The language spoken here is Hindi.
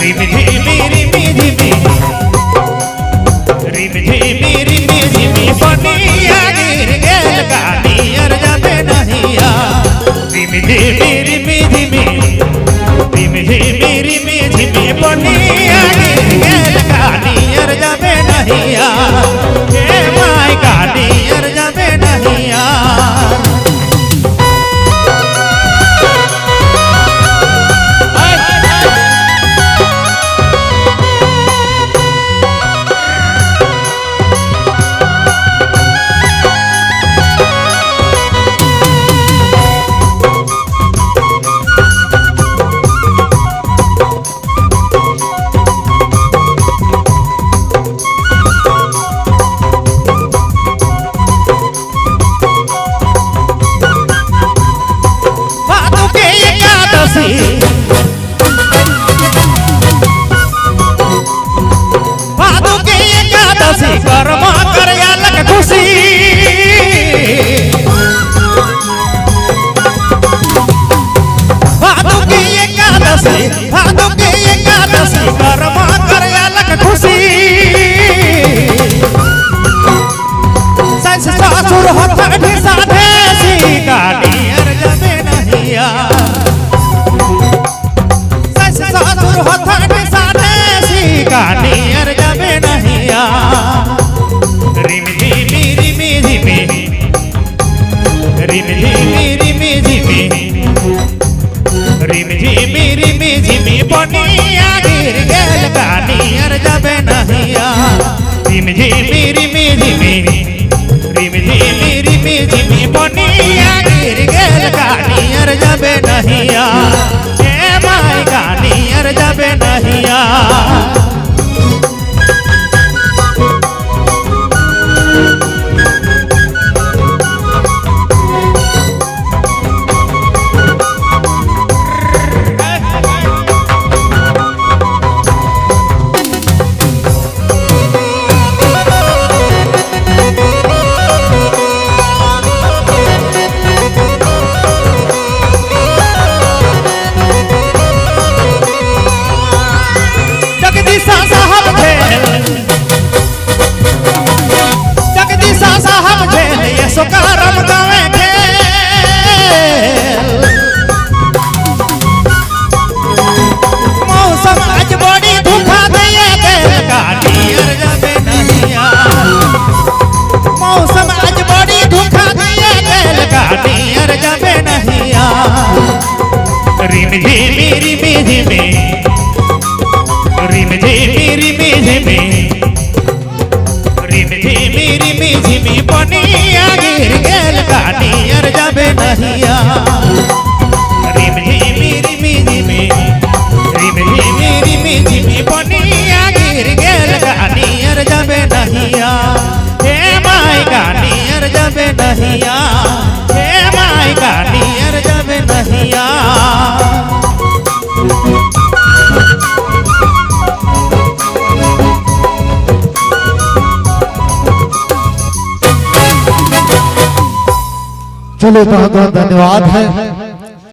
रिम झिमी रिम झिमी रिम झिमी रिम झिमी पनिया गिर गेल कानियर जाबे नहिया रिम झिमी रिम झिमी रिम झिमी रिम झिमी पनिया गिर गेल कानियर जाबे नहिया हे माय कानियर जाबे नहिया कर्मा करया लग खुशी भादु की एकादशी कर्मा करया लग खुशी सस ससुर हथ साधे सी कानियर जाबे नहिया सस ससुर हथ साधे सी कानियर जाबे नहिया रिम झिमी रिम झिमी रिम झिमी रिम झिमी रिम झिमी रिम झिमी पनिया गिर गेल कानियर जाबे नहिया रिम झिमी रिम झिमी रिम झिमी रिम झिमी पनिया गिर गेल कानियर जाबे नहिया हे माय कानियर जाबे नहिया सोकारम गावे मौसम आज बड़ी धोखा दिए गेल कानियर जाबे नहिया मौसम आज बड़ी धोखा दिए गेल कानियर जाबे नहिया रिम झिमी रिम झिमी रिम झिमी रिम झिमी रिम झिमी रिम झिमी पनिया गिर गेल कानियर जाबे नहिया रिम झिमी रिम झिमी रिम झिमी रिम झिमी पनिया गिर गेल कानियर जाबे नहिया हे माय कानियर जाबे नहिया हे माय कानियर जाबे नहिया चलो बहुत बहुत धन्यवाद है।